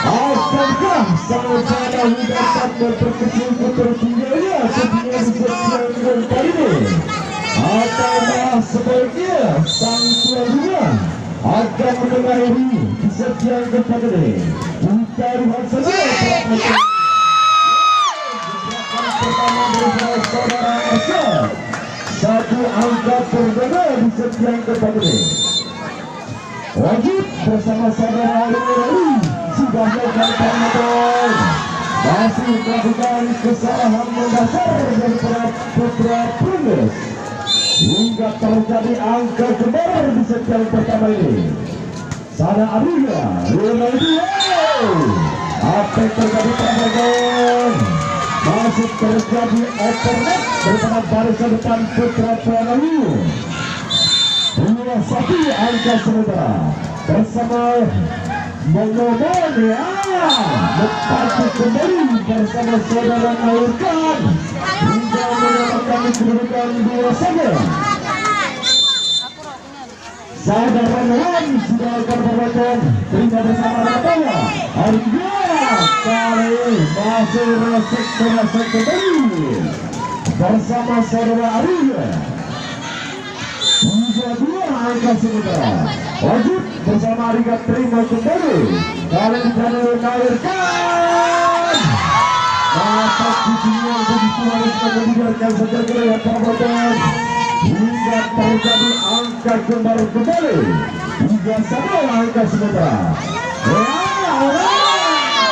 Akankah sama-sama dapat memperkecil ketertinggalannya ketinggian di set kali ini? Ataukah sebaiknya sang tuan rumah akan mengakhiri di set yang keempat ini? Kita lihat saja pertama dari saudara Asad. Satu angka perdana di set yang keempat ini. Wajib bersama saudara Ali sudah melakukan penonton, masih melakukan kesalahan mendasar daripada putra Princes hingga terjadi angka kembar di set yang pertama ini. Sana Aruga, apa yang terjadi penonton? Masih terjadi overlap daripada barisan depan putra Pranawi. 2-1 angka sementara bersama Mengomong lepas kembali bersama saudara Naurkan hingga menyamakan kedudukan 2-1. Saudara Nawan sudah akan berlakukan terima bersama ratanya. Harga kali masih resek kembali bersama saudara Arya. 3-2 angka sementara. Wajib bersama Arya terima kembali. Kali ini mengalirkan. Mata kucingnya begitu harus mengeluarkan saja gaya perbuatan hingga terjadi angka kembar kembali. 3-1 angka sementara.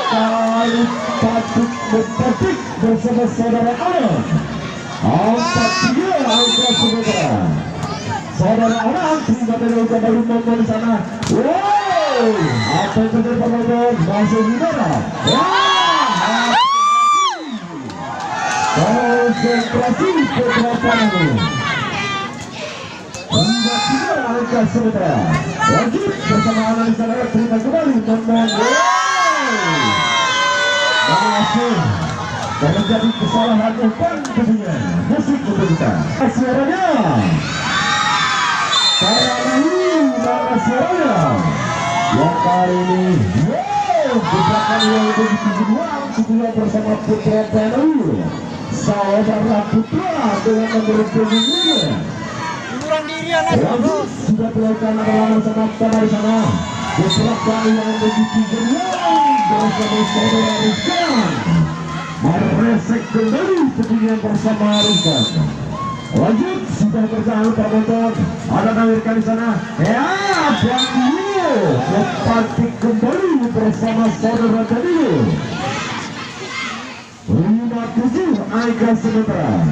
Kali patut berpetik bersama saudara Anak. 4-3 angka sementara. Saudara Anak terima dari baru momen di sana. Wow, apa yang terjadi penonton masih gimana? Konsentrasi keberatan ini. Hingga 3 angka sementara. Wajib bersama Anak di sana terima kembali momen. Masih terjadi kesalahan umpan tentunya. Musik untuk kita. Suaranya. Karena mana suaranya yang kali ini gerakan yang begitu beruang kedua bersama putra Pranawi saudara putra dengan nomor punggungnya sudah dilakukan adalah sama-sama di sana gerakan yang begitu beruang bersama saudara Rizkan meresek kembali tentunya bersama Rizkan. Wajib sudah berjalan penonton. Ada Nawirkan di sana. Dan dia lepatik kembali bersama saudara Danilo. 5-7 angka sementara.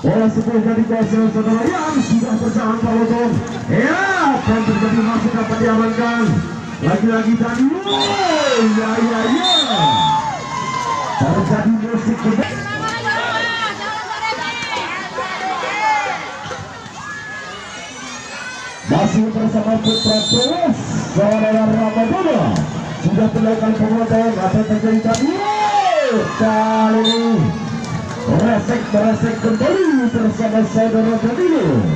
Bola sebuah dari kuasa saudara yang sudah berjalan penonton. Dan terjadi masih dapat diamankan. Lagi-lagi Danilo. Ya. Terjadi musik kembali. Masih bersama putra Princes saudara Ramadana sudah melakukan penguatan apa yang terjadi tadi. Kali ini resek kembali bersama saudara Danilo.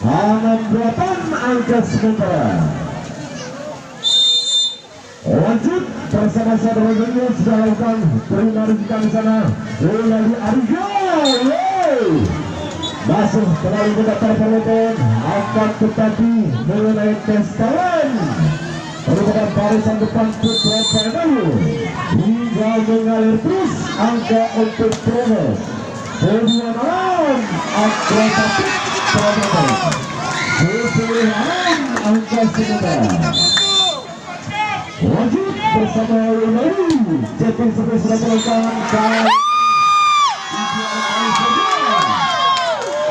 6-8 angka sementara. Lanjut bersama saudara Danilo sudah melakukan terima di sana. Lalu Arga. Masuk terlalu mendaftar penonton akan tetapi mengenai tes talent merupakan barisan depan putra Pranawi hingga mengalir terus angka untuk Princes. Kedua malam akrobatik penonton 10 angka sementara. Wajib bersama Leonardo Jepang sudah melakukan kali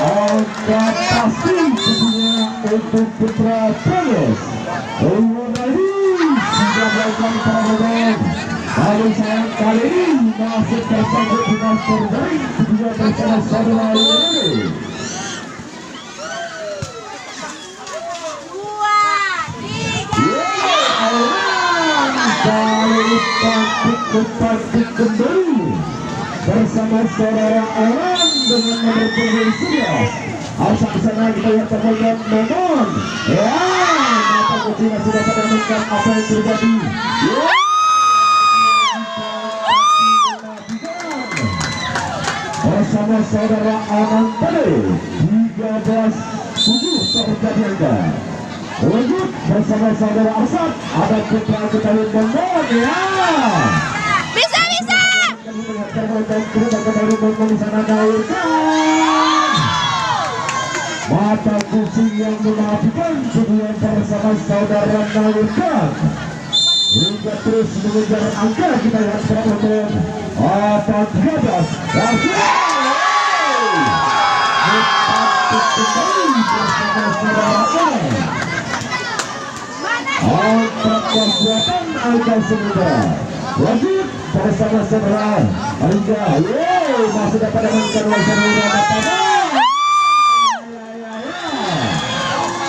angka pasti tentunya untuk putra Princes. Leonardo sudah melakukan penonton. Lalu sayang kali ini masih tersangkut dengan terbaik kedua bersama saudara Leonardo. Kali kembali bersama saudara Alan dengan nomor punggung 11. Asal sana kita lihat penonton Memon. Kucing sudah menemukan apa yang terjadi. Bersama saudara Anand tadi 13-7 terjadi angka. Lanjut bersama saudara Arsad, ada Putra Ketahuan Bambang ya. Bisa. Mata kucing yang menafikan kemudian bersama saudara Nawirkan. Hingga terus mengejar angka, kita lihat penonton. Apa 13 bersama saudara Anand. Angka kekuatan angka sementara. Lanjut bersama saudara Alika. Masih dapat menangkan saudara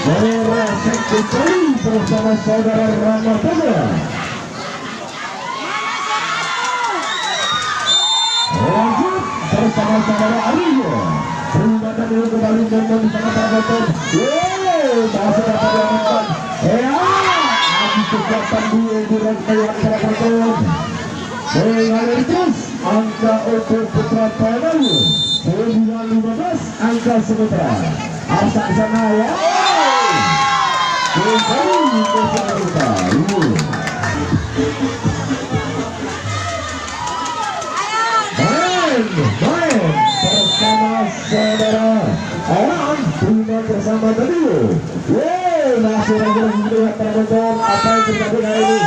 Meresek kembali bersama saudara Ramadana. Lanjut bersama saudara Aryo. Peringatan ini kembali memang sangat terbentuk. Masih dapat menangkan. Lagi kekuatan dua bulan kayak terbentuk. Mengalir terus angka untuk Putra Panayu 9-15 angka sementara. Asal sana ya. Kembali bersama kita. Main bersama saudara Anand, terima bersama tadi. Masih lagi melihat penonton apa yang terjadi hari ini.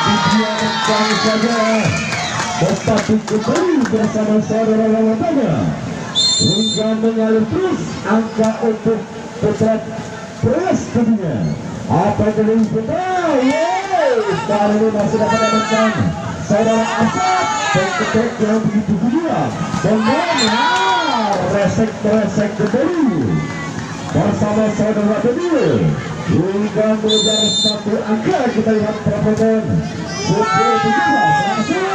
Dibiarkan saja. Tetapi kembali bersama saudara Ramadana. Hingga mengalir terus angka untuk Putra Pres tadinya. Apa yang terjadi sebentar? Kali ini masih dapat dapatkan saudara Asad dan ketek yang begitu kedua. Dengan resek kembali bersama saudara tadi. Hingga mengejar satu angka, kita lihat perempuan 10-17.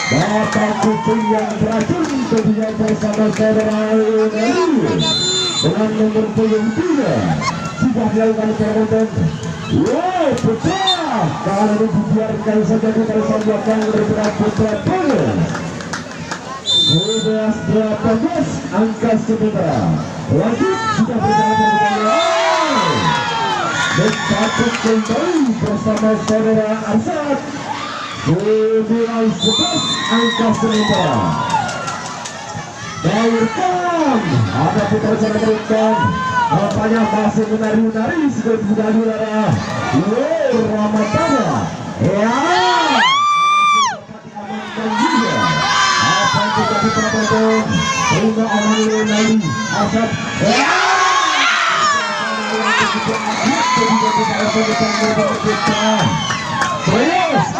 Bapak kucing yang beracun kemudian bersama saudara Nali dengan nomor punggung 3 sudah dilakukan perempuan. Pecah. Kali ini dibiarkan saja di barisan belakang daripada Putra Panayu. 11-18 angka sementara. Lanjut sudah berjalan mencapai kembali bersama saudara Arsad 9-11 angka sementara. Nawirkan ada Putra Nawirkan apanya masih menari-nari sebagai budaya udara. Ramadana ya masih dapat diamankan juga. Apa yang terjadi penonton? Sehingga Aman Nali Arsad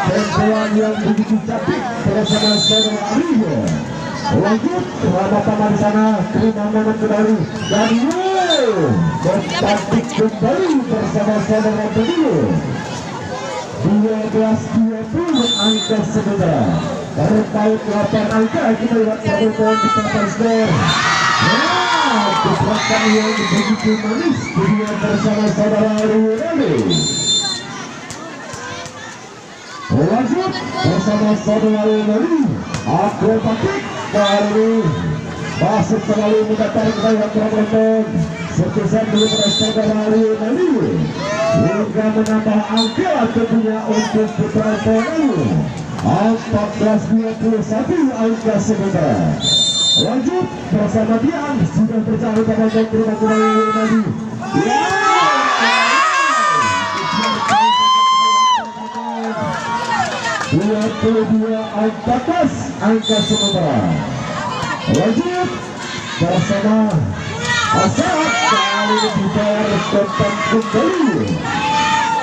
tempoan yang begitu cantik bersama saudara Aryo. Lanjut Ramadana di sana, terima momen kembali dan cantik kembali bersama saudara Aryo. 12-20 angka sementara. Terpaut 8 angka, kita lihat penonton di papan skor. Kekuatan yang begitu manis dunia bersama saudara Aryo Nali. Lanjut bersama saudara Aryo Nali. Akrobatik kali masuk terlalu mendatangi kepada penonton. Sebesar dulu pada saudara Aryo Nali hingga menambah angka tentunya untuk Putra Panayu 14-21 angka sementara. Lanjut bersama Dian sudah berjalan pada terima kasih Aryo Nali. 22-14 angka sementara. Lanjut bersama Asad kali ini dibayar kontan kembali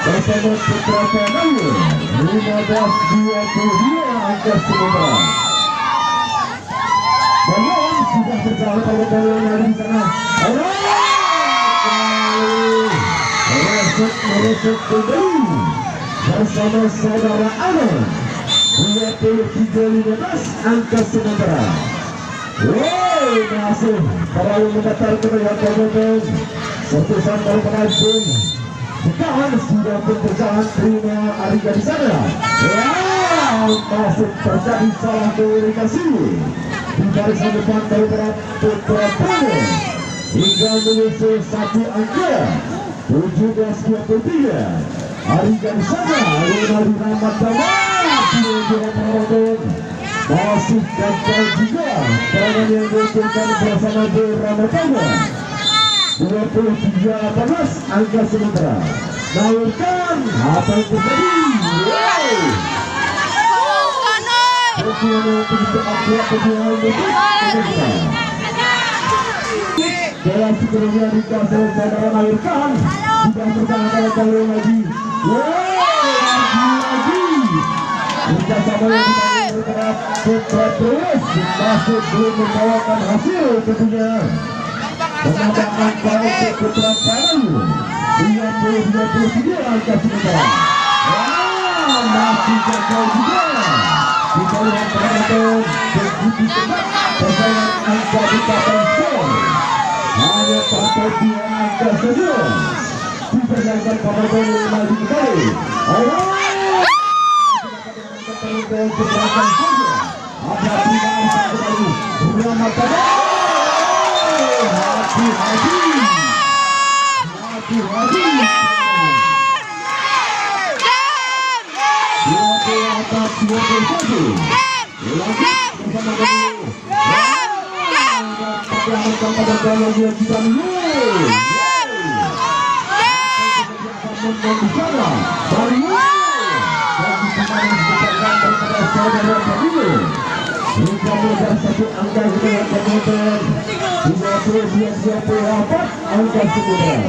bersama Putra Panayu 15-22 angka sementara. Belum sudah berjalan pada bola di sana. Meresek kembali bersama saudara Anand 23-15 angka sementara. masih terlalu mendatar terlihat komitmen sertusan dari penonton. Sekarang sudah pun berjalan terima Arika di sana. Ya, masih terjadi salah komunikasi di barisan depan daripada Putra Tane hingga menyusul satu angka 17-23. Arika di sana Ronaldi Rahmat Damar tidak penonton. Masih gagal juga serangan yang dilakukan bersama Ramadana. 23-18 angka sementara. Naikkan apa yang terjadi? Dalam sebelumnya dikasih saudara naikkan sudah berjalan kali lagi. Lagi. Jika sama yang bergerak Putra terus masih belum membawakan hasil tentunya. Penambahan untuk Putra Tane 20-23 angka sementara. Masih gagal juga. Kita lihat penonton begitu cepat persaingan angka di papan skor. Hanya sampai 2 angka saja. Dipersaingkan penonton lagi kembali. Penonton keberatan saja. Ada pilihan satu kali. Ramadana. Hati-hati. Atas 21. Bersama pada dia kita satu angka kita penonton 22-24 angka semudah.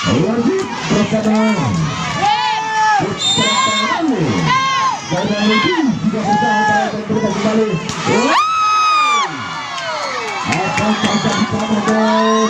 Wajib bersama Putra Tane dan lagi juga bersama berubah kembali. Akan sampai di penonton.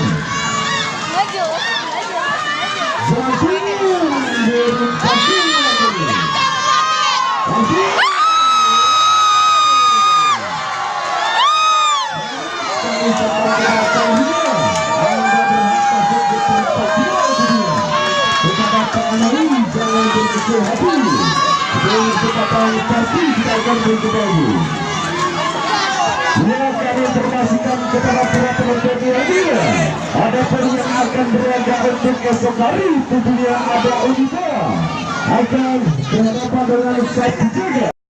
Kami informasikan kepada para penonton media, ada pun yang akan berlaga untuk esok hari tentunya ada Unita akan berhadapan dengan Said Jaga.